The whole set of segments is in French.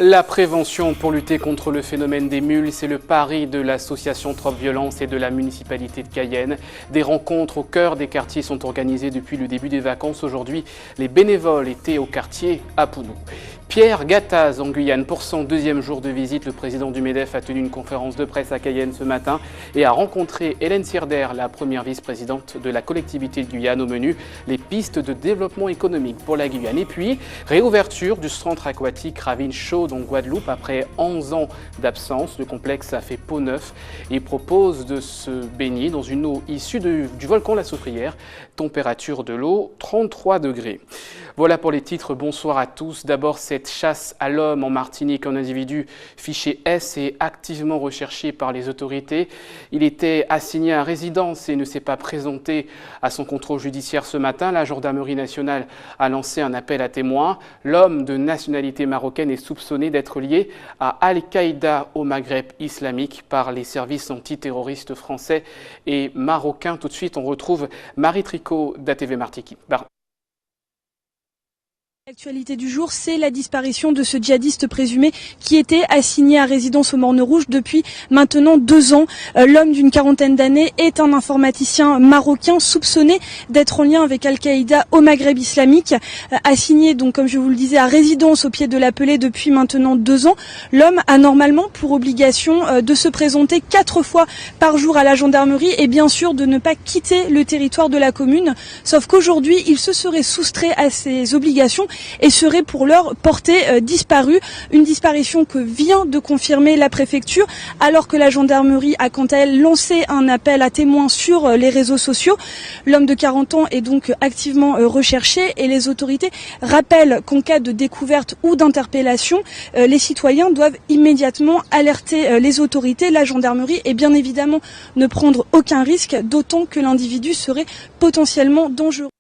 La prévention pour lutter contre le phénomène des mules, c'est le pari de l'association Trop Violence et de la municipalité de Cayenne. Des rencontres au cœur des quartiers sont organisées depuis le début des vacances. Aujourd'hui, les bénévoles étaient au quartier à Pounou. Pierre Gattaz en Guyane. Pour son deuxième jour de visite, le président du MEDEF a tenu une conférence de presse à Cayenne ce matin et a rencontré Hélène Sierder, la première vice-présidente de la collectivité de Guyane. Au menu, les pistes de développement économique pour la Guyane. Et puis, réouverture du centre aquatique Ravine Chaude en Guadeloupe. Après 11 ans d'absence, le complexe a fait peau neuf et propose de se baigner dans une eau issue du volcan La Soufrière. Température de l'eau, 33 degrés. Voilà pour les titres, bonsoir à tous. D'abord, cette chasse à l'homme en Martinique, un individu fiché S est activement recherché par les autorités. Il était assigné à résidence et ne s'est pas présenté à son contrôle judiciaire ce matin. La gendarmerie nationale a lancé un appel à témoins. L'homme de nationalité marocaine est soupçonné d'être lié à Al-Qaïda au Maghreb islamique par les services antiterroristes français et marocains. Tout de suite, on retrouve Marie Tricot d'ATV Martiki. L'actualité du jour, c'est la disparition de ce djihadiste présumé qui était assigné à résidence aux Mornes Rouges depuis maintenant 2 ans. L'homme d'une quarantaine d'années est un informaticien marocain soupçonné d'être en lien avec Al-Qaïda au Maghreb islamique. Assigné, donc, comme je vous le disais, à résidence au pied de l'Apelé depuis maintenant 2 ans. L'homme a normalement pour obligation de se présenter 4 fois par jour à la gendarmerie et bien sûr de ne pas quitter le territoire de la commune. Sauf qu'aujourd'hui, il se serait soustrait à ses obligations et serait pour l'heure porté disparu. Une disparition que vient de confirmer la préfecture, alors que la gendarmerie a quant à elle lancé un appel à témoins sur les réseaux sociaux. L'homme de 40 ans est donc activement recherché et les autorités rappellent qu'en cas de découverte ou d'interpellation, les citoyens doivent immédiatement alerter les autorités, la gendarmerie et bien évidemment ne prendre aucun risque, d'autant que l'individu serait potentiellement dangereux.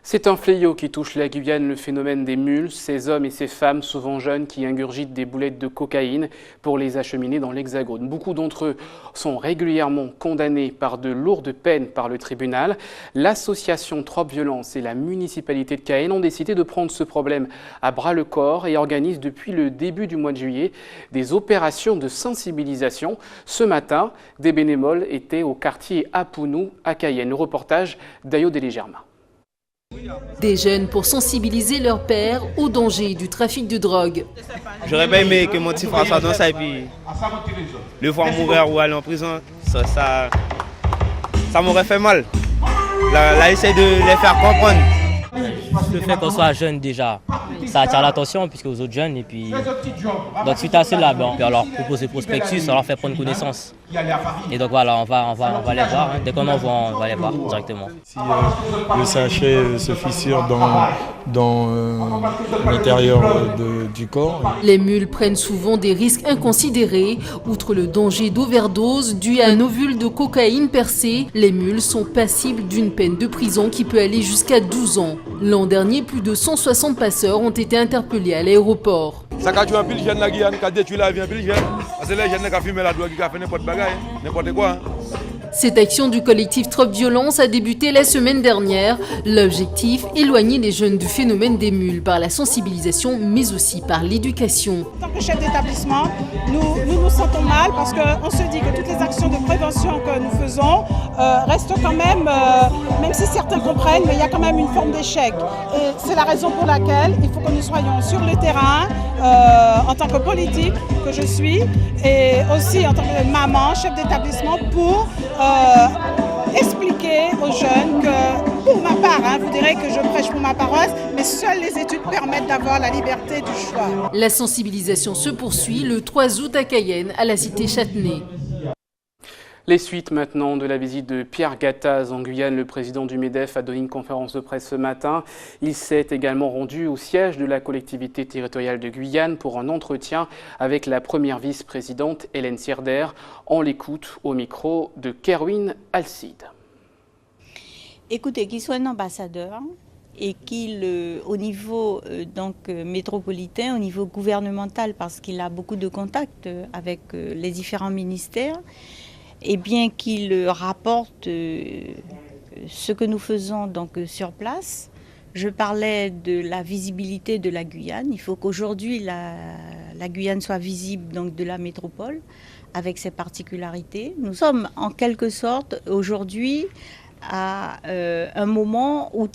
C'est un fléau qui touche la Guyane, le phénomène des mules, ces hommes et ces femmes souvent jeunes qui ingurgitent des boulettes de cocaïne pour les acheminer dans l'Hexagone. Beaucoup d'entre eux sont régulièrement condamnés par de lourdes peines par le tribunal. L'association Trop Violence et la municipalité de Cayenne ont décidé de prendre ce problème à bras-le-corps et organisent depuis le début du mois de juillet des opérations de sensibilisation. Ce matin, des bénévoles étaient au quartier Apounou à Cayenne. Le reportage d'Ayo Delegerma. Des jeunes pour sensibiliser leurs pères au danger du trafic de drogue. J'aurais bien aimé que mon petit frère soit dans ça et puis le voir mourir ou aller en prison, ça m'aurait fait mal. Là, essayer de les faire comprendre. Le fait qu'on soit jeune déjà, ça attire l'attention puisque aux autres jeunes et puis donc suite à cela, on peut leur proposer prospectus, on leur fait prendre connaissance. Et donc voilà, on va les voir, hein. Dès qu'on en voit, on va les voir directement. Si le sachet se fissure dans l'intérieur du corps. Les mules prennent souvent des risques inconsidérés. Outre le danger d'overdose dû à un ovule de cocaïne percé, les mules sont passibles d'une peine de prison qui peut aller jusqu'à 12 ans. L'an dernier, plus de 160 passeurs ont été interpellés à l'aéroport. Ça a tué un pile jeune la Guyane, qui a détruit la vie un pile jeune. Parce que les jeunes qui ont fumé la drogue, qui ont fait n'importe bagaille, n'importe quoi. Cette action du collectif Trop Violence a débuté la semaine dernière. L'objectif, éloigner les jeunes du phénomène des mules par la sensibilisation, mais aussi par l'éducation. En tant que chef d'établissement, nous sentons mal parce qu'on se dit que toutes les actions de prévention que nous faisons restent quand même si certains comprennent, mais il y a quand même une forme d'échec. Et c'est la raison pour laquelle il faut que nous soyons sur le terrain, en tant que politique que je suis, et aussi en tant que maman, chef d'établissement, pour expliquer aux jeunes que, pour ma part, vous direz que je prêche pour ma paroisse, mais seules les études permettent d'avoir la liberté du choix. La sensibilisation se poursuit le 3 août à Cayenne, à la cité Châtenay. Les suites maintenant de la visite de Pierre Gattaz en Guyane. Le président du MEDEF a donné une conférence de presse ce matin. Il s'est également rendu au siège de la collectivité territoriale de Guyane pour un entretien avec la première vice-présidente Hélène Sierder. On l'écoute au micro de Kerwin Alcide. Écoutez, qu'il soit un ambassadeur et qu'il, au niveau métropolitain, au niveau gouvernemental, parce qu'il a beaucoup de contacts avec les différents ministères, et bien qu'il rapporte ce que nous faisons sur place, Je parlais de la visibilité de la Guyane. Il faut qu'aujourd'hui la Guyane soit visible donc de la métropole avec ses particularités. Nous sommes en quelque sorte aujourd'hui à un moment où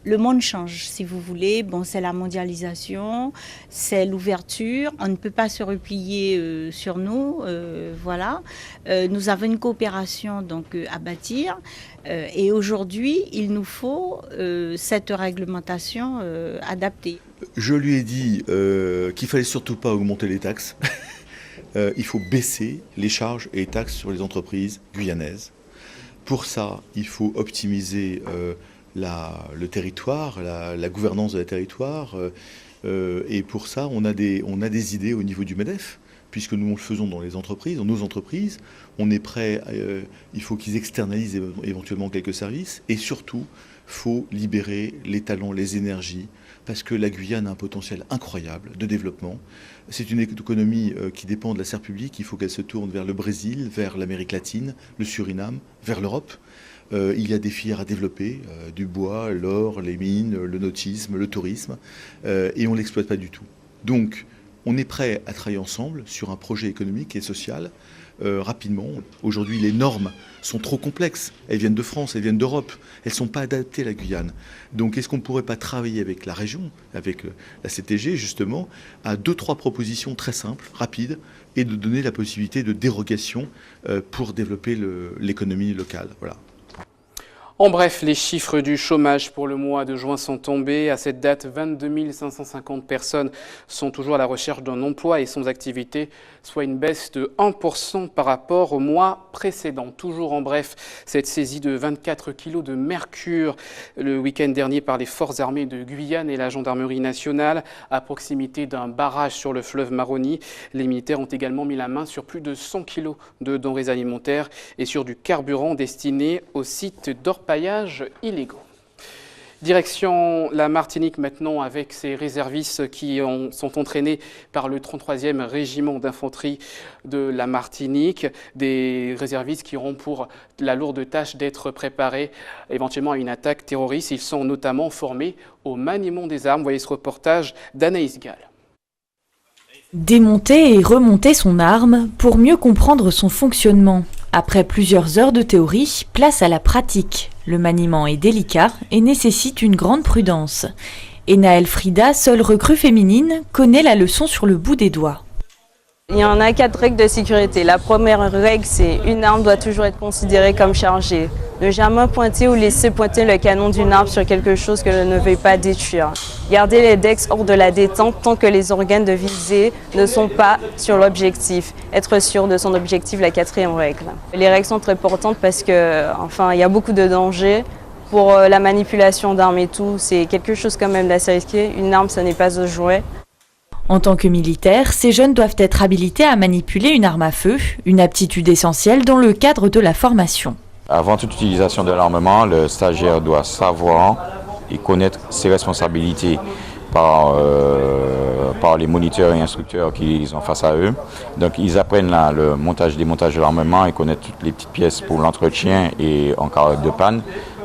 le monde change, si vous voulez. Bon, c'est la mondialisation, c'est l'ouverture. On ne peut pas se replier sur nous. Voilà. Nous avons une coopération donc à bâtir. Et aujourd'hui, il nous faut cette réglementation adaptée. Je lui ai dit qu'il fallait surtout pas augmenter les taxes. Il faut baisser les charges et les taxes sur les entreprises guyanaises. Pour ça, il faut optimiser le territoire, la gouvernance de la territoire. Et pour ça, on a des idées au niveau du MEDEF, puisque nous le faisons dans les entreprises, dans nos entreprises. On est prêt, il faut qu'ils externalisent éventuellement quelques services. Et surtout, il faut libérer les talents, les énergies, parce que la Guyane a un potentiel incroyable de développement. C'est une économie qui dépend de la sphère publique. Il faut qu'elle se tourne vers le Brésil, vers l'Amérique latine, le Suriname, vers l'Europe. Il y a des filières à développer, du bois, l'or, les mines, le nautisme, le tourisme, et on ne l'exploite pas du tout. Donc, on est prêt à travailler ensemble sur un projet économique et social rapidement. Aujourd'hui, les normes sont trop complexes. Elles viennent de France, elles viennent d'Europe. Elles ne sont pas adaptées à la Guyane. Donc, est-ce qu'on ne pourrait pas travailler avec la région, avec la CTG, justement, à 2-3 propositions très simples, rapides, et de donner la possibilité de dérogation pour développer l'économie locale. Voilà. En bref, les chiffres du chômage pour le mois de juin sont tombés. À cette date, 22 550 personnes sont toujours à la recherche d'un emploi et sans activité, soit une baisse de 1% par rapport au mois précédent. Toujours en bref, cette saisie de 24 kilos de mercure le week-end dernier par les forces armées de Guyane et la gendarmerie nationale à proximité d'un barrage sur le fleuve Maroni. Les militaires ont également mis la main sur plus de 100 kilos de denrées alimentaires et sur du carburant destiné au site d'orpaillage illégaux. Direction la Martinique maintenant avec ces réservistes qui sont entraînés par le 33e régiment d'infanterie de la Martinique. Des réservistes qui auront pour la lourde tâche d'être préparés éventuellement à une attaque terroriste. Ils sont notamment formés au maniement des armes. Voyez ce reportage d'Anaïs Gall. Démonter et remonter son arme pour mieux comprendre son fonctionnement. Après plusieurs heures de théorie, place à la pratique. Le maniement est délicat et nécessite une grande prudence. Enaël Frida, seule recrue féminine, connaît la leçon sur le bout des doigts. Il y en a 4 règles de sécurité. La première règle, c'est une arme doit toujours être considérée comme chargée. Ne jamais pointer ou laisser pointer le canon d'une arme sur quelque chose que l'on ne veut pas détruire. Garder les dex hors de la détente tant que les organes de visée ne sont pas sur l'objectif. Être sûr de son objectif, la 4e règle. Les règles sont très importantes parce que, il y a beaucoup de dangers. Pour la manipulation d'armes et tout, c'est quelque chose quand même d'assez risqué. Une arme, ce n'est pas un jouet. En tant que militaire, ces jeunes doivent être habilités à manipuler une arme à feu, une aptitude essentielle dans le cadre de la formation. Avant toute utilisation de l'armement, le stagiaire doit savoir et connaître ses responsabilités par les moniteurs et instructeurs qui sont face à eux. Donc ils apprennent là, le montage, démontage de l'armement et connaissent toutes les petites pièces pour l'entretien et en cas de panne.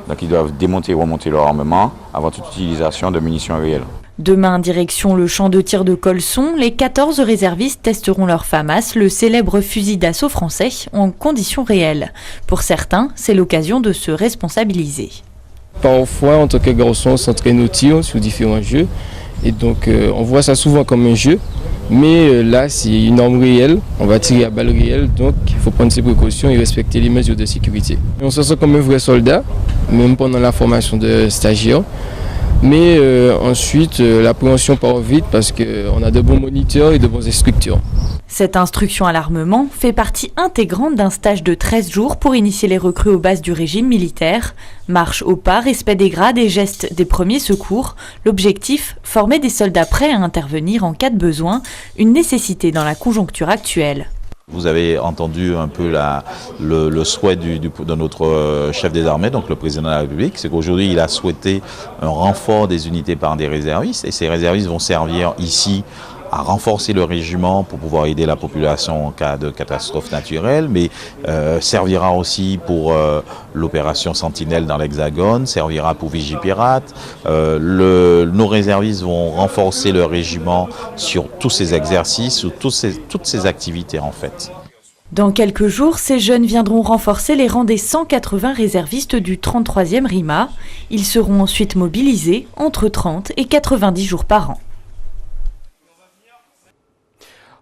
Donc ils doivent démonter et remonter leur armement avant toute utilisation de munitions réelles. Demain, direction le champ de tir de Colson, les 14 réservistes testeront leur FAMAS, le célèbre fusil d'assaut français, en conditions réelles. Pour certains, c'est l'occasion de se responsabiliser. Parfois, en tant que garçon, on s'entraîne au tir sur différents jeux. Et donc, on voit ça souvent comme un jeu. Mais là, c'est une arme réelle, on va tirer à balles réelles, donc il faut prendre ses précautions et respecter les mesures de sécurité. On se sent comme un vrai soldat, même pendant la formation de stagiaire. Mais ensuite, l'appréhension part vite parce qu'on a de bons moniteurs et de bons instructeurs. Cette instruction à l'armement fait partie intégrante d'un stage de 13 jours pour initier les recrues aux bases du régime militaire. Marche au pas, respect des grades et gestes des premiers secours. L'objectif, former des soldats prêts à intervenir en cas de besoin, une nécessité dans la conjoncture actuelle. Vous avez entendu un peu le souhait de notre chef des armées, donc le président de la République, c'est qu'aujourd'hui il a souhaité un renfort des unités par des réservistes et ces réservistes vont servir ici renforcer le régiment pour pouvoir aider la population en cas de catastrophe naturelle, mais servira aussi pour l'opération Sentinelle dans l'Hexagone, servira pour Vigipirate. Nos réservistes vont renforcer le régiment sur tous ces exercices, sur toutes ces activités en fait. Dans quelques jours, ces jeunes viendront renforcer les rangs des 180 réservistes du 33e RIMA. Ils seront ensuite mobilisés entre 30 et 90 jours par an.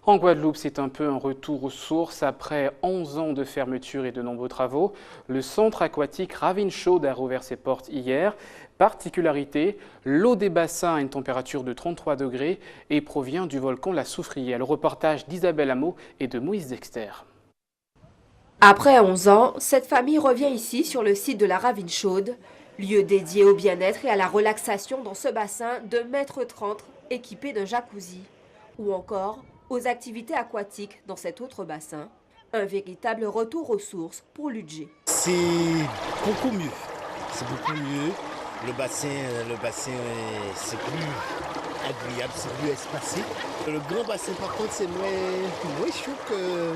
En Guadeloupe, c'est un peu un retour aux sources. Après 11 ans de fermeture et de nombreux travaux, le centre aquatique Ravine Chaude a rouvert ses portes hier. Particularité, l'eau des bassins a une température de 33 degrés et provient du volcan La Soufrière. Le reportage d'Isabelle Hameau et de Moïse Dexter. Après 11 ans, cette famille revient ici sur le site de la Ravine Chaude, lieu dédié au bien-être et à la relaxation dans ce bassin de 1,30 m équipé d'un jacuzzi, ou encore aux activités aquatiques dans cet autre bassin. Un véritable retour aux sources pour l'UDG. C'est beaucoup mieux. C'est beaucoup mieux. Le bassin c'est plus agréable, c'est plus espacé. Le grand bassin, par contre, c'est moins chaud que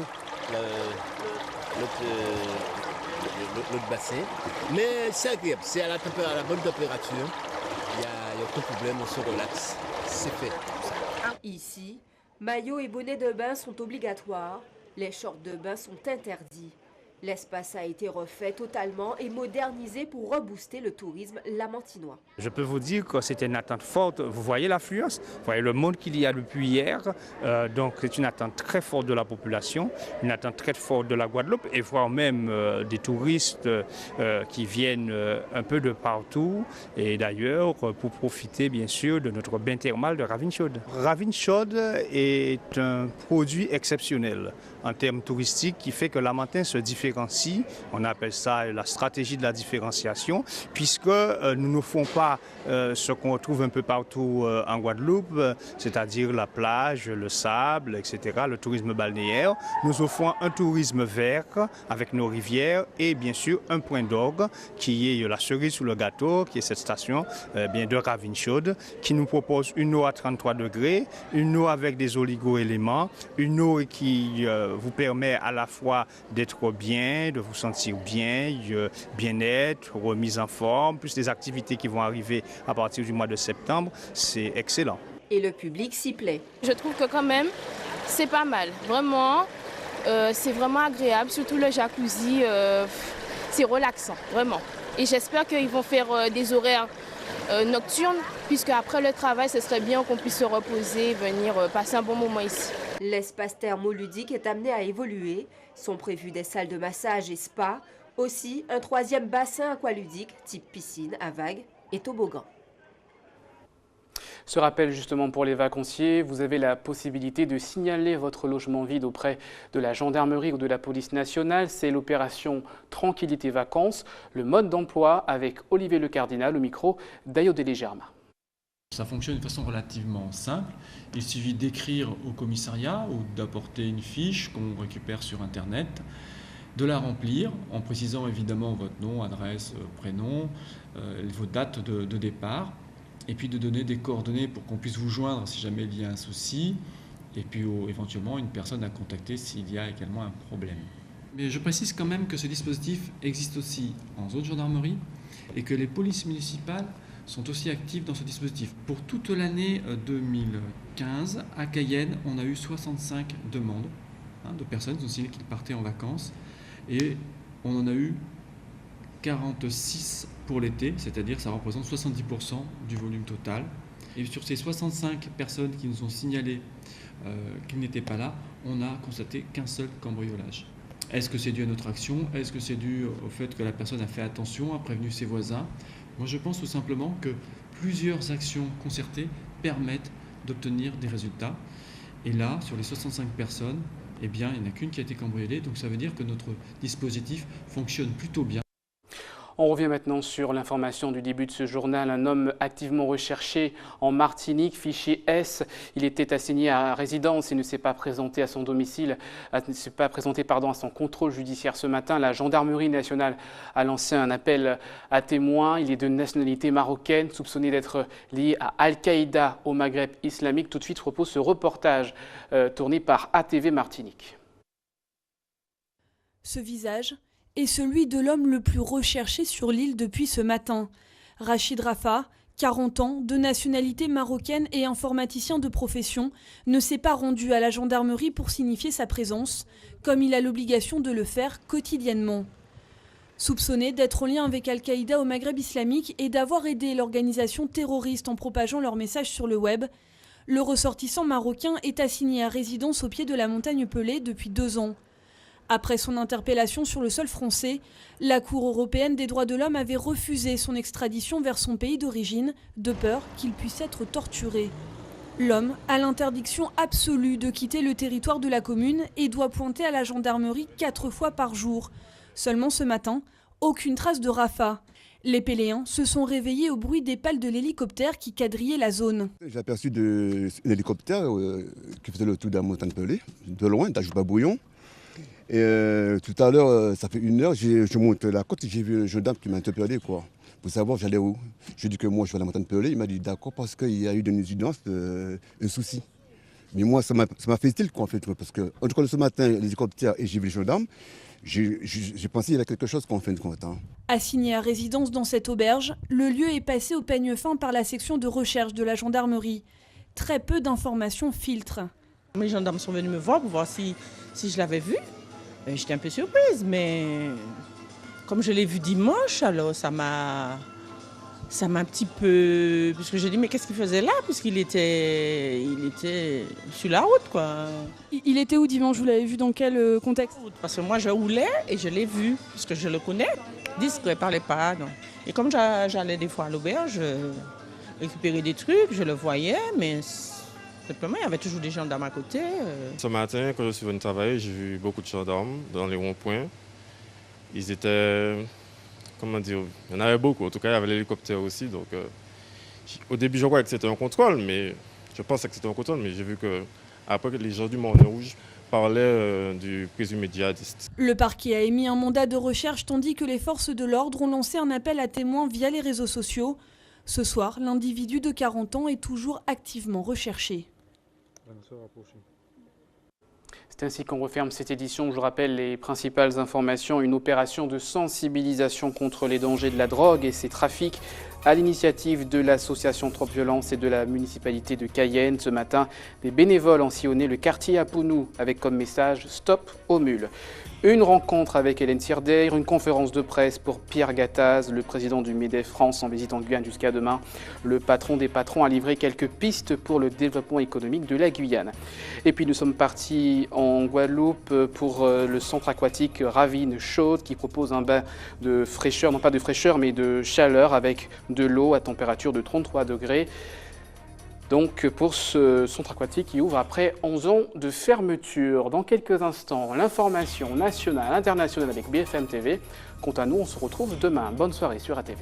l'autre bassin. Mais c'est agréable, c'est à la bonne température. Il n'y a aucun problème, on se relaxe. C'est fait. Ici, maillots et bonnets de bain sont obligatoires. Les shorts de bain sont interdits. L'espace a été refait totalement et modernisé pour rebooster le tourisme lamantinois. Je peux vous dire que c'était une attente forte. Vous voyez l'affluence, vous voyez le monde qu'il y a depuis hier. Donc c'est une attente très forte de la population, une attente très forte de la Guadeloupe et voire même des touristes qui viennent un peu de partout et d'ailleurs pour profiter bien sûr de notre bain thermal de Ravine Chaude. Ravine Chaude est un produit exceptionnel en termes touristiques qui fait que Lamentin se différencie. On appelle ça la stratégie de la différenciation puisque nous ne font pas ce qu'on retrouve un peu partout en Guadeloupe, c'est-à-dire la plage, le sable, etc., le tourisme balnéaire. Nous offrons un tourisme vert avec nos rivières et bien sûr un point d'orgue qui est la cerise sous le gâteau, qui est cette station de Ravine Chaude, qui nous propose une eau à 33 degrés, une eau avec des oligo-éléments, une eau qui vous permet à la fois d'être bien, de vous sentir bien, bien-être, remise en forme, plus les activités qui vont arriver à partir du mois de septembre, c'est excellent. Et le public s'y plaît. Je trouve que quand même, c'est pas mal. Vraiment, c'est vraiment agréable, surtout le jacuzzi, c'est relaxant, vraiment. Et j'espère qu'ils vont faire des horaires nocturnes, puisque après le travail, ce serait bien qu'on puisse se reposer, venir passer un bon moment ici. L'espace thermoludique est amené à évoluer. Sont prévues des salles de massage et spa. Aussi, un 3e bassin aqualudique, type piscine à vagues et toboggan. Ce rappel justement pour les vacanciers, vous avez la possibilité de signaler votre logement vide auprès de la gendarmerie ou de la police nationale. C'est l'opération Tranquillité Vacances. Le mode d'emploi avec Olivier Le Cardinal au micro d'Ayodélé Germain. Ça fonctionne de façon relativement simple. Il suffit d'écrire au commissariat ou d'apporter une fiche qu'on récupère sur Internet, de la remplir en précisant évidemment votre nom, adresse, prénom, vos dates de départ, et puis de donner des coordonnées pour qu'on puisse vous joindre si jamais il y a un souci, et puis éventuellement une personne à contacter s'il y a également un problème. Mais je précise quand même que ce dispositif existe aussi en zone gendarmerie et que les polices municipales sont aussi actifs dans ce dispositif. Pour toute l'année 2015, à Cayenne, on a eu 65 demandes de personnes qui ont signé qu'ils partaient en vacances et on en a eu 46 pour l'été, c'est-à-dire ça représente 70% du volume total. Et sur ces 65 personnes qui nous ont signalé qu'ils n'étaient pas là, on n'a constaté qu'un seul cambriolage. Est-ce que c'est dû à notre action? Est-ce que c'est dû au fait que la personne a fait attention, a prévenu ses voisins? Moi, je pense tout simplement que plusieurs actions concertées permettent d'obtenir des résultats. Et là, sur les 65 personnes, eh bien, il n'y en a qu'une qui a été cambriolée. Donc ça veut dire que notre dispositif fonctionne plutôt bien. On revient maintenant sur l'information du début de ce journal. Un homme activement recherché en Martinique, fichier S. Il était assigné à résidence et ne s'est pas présenté à son domicile, à son contrôle judiciaire ce matin. La gendarmerie nationale a lancé un appel à témoins. Il est de nationalité marocaine, soupçonné d'être lié à Al-Qaïda au Maghreb islamique. Tout de suite, propose ce reportage tourné par ATV Martinique. Ce visage est celui de l'homme le plus recherché sur l'île depuis ce matin. Rachid Rafa, 40 ans, de nationalité marocaine et informaticien de profession, ne s'est pas rendu à la gendarmerie pour signifier sa présence, comme il a l'obligation de le faire quotidiennement. Soupçonné d'être en lien avec Al-Qaïda au Maghreb islamique et d'avoir aidé l'organisation terroriste en propageant leurs messages sur le web, le ressortissant marocain est assigné à résidence au pied de la montagne Pelée depuis 2 ans. Après son interpellation sur le sol français, la Cour européenne des droits de l'homme avait refusé son extradition vers son pays d'origine, de peur qu'il puisse être torturé. L'homme a l'interdiction absolue de quitter le territoire de la commune et doit pointer à la gendarmerie 4 fois par jour. Seulement ce matin, aucune trace de Rafa. Les Péléens se sont réveillés au bruit des pales de l'hélicoptère qui quadrillait la zone. J'ai aperçu un hélicoptère qui faisait le tour de la montagne Pelée, de loin, d'Ajouba-Bouillon. Et tout à l'heure, ça fait 1 heure, je monte la côte et j'ai vu un gendarme qui m'a interpellé, quoi, pour savoir j'allais où. J'ai dit que moi je vais à la montagne Pelée, il m'a dit d'accord parce qu'il y a eu une évidence, un souci. Mais moi ça m'a fait style quoi en fait, parce que en tout cas ce matin l'hélicoptère et j'ai vu le gendarme, j'ai pensé qu'il y avait quelque chose qu'on fait de compte. Assigné à résidence dans cette auberge, le lieu est passé au peigne fin par la section de recherche de la gendarmerie. Très peu d'informations filtrent. Les gendarmes sont venus me voir pour voir si je l'avais vu. J'étais un peu surprise, mais comme je l'ai vu dimanche, alors ça m'a un petit peu... Parce que j'ai dit, mais qu'est-ce qu'il faisait là? Puisqu'il était sur la route, quoi. Il était où dimanche? Vous l'avez vu dans quel contexte? Parce que moi, je roulais et je l'ai vu, parce que je le connais. Discret, il ne parlait pas. Donc. Et comme j'allais des fois à l'auberge, récupérer des trucs, je le voyais, mais... Simplement, il y avait toujours des gendarmes à côté. Ce matin, quand je suis venu travailler, j'ai vu beaucoup de gendarmes dans les ronds-points. Ils étaient, comment dire, il y en avait beaucoup. En tout cas, il y avait l'hélicoptère aussi. Donc, au début, je croyais que c'était un contrôle, mais je pensais que c'était un contrôle, mais j'ai vu qu'après que les gens du Morne Rouge parlaient du présumé djihadiste. Le parquet a émis un mandat de recherche tandis que les forces de l'ordre ont lancé un appel à témoins via les réseaux sociaux. Ce soir, l'individu de 40 ans est toujours activement recherché. C'est ainsi qu'on referme cette édition. Je rappelle les principales informations. Une opération de sensibilisation contre les dangers de la drogue et ses trafics à l'initiative de l'association Trop Violence et de la municipalité de Cayenne. Ce matin, des bénévoles ont sillonné le quartier à Pounou avec comme message « Stop aux mules ». Une rencontre avec Hélène Sirdeir, une conférence de presse pour Pierre Gattaz, le président du MEDEF France en visite en Guyane jusqu'à demain. Le patron des patrons a livré quelques pistes pour le développement économique de la Guyane. Et puis nous sommes partis en Guadeloupe pour le centre aquatique Ravine Chaude qui propose un bain de fraîcheur, non pas de fraîcheur mais de chaleur avec de l'eau à température de 33 degrés. Donc pour ce centre aquatique qui ouvre après 11 ans de fermeture. Dans quelques instants, l'information nationale, internationale avec BFM TV. Quant à nous, on se retrouve demain. Bonne soirée sur ATV.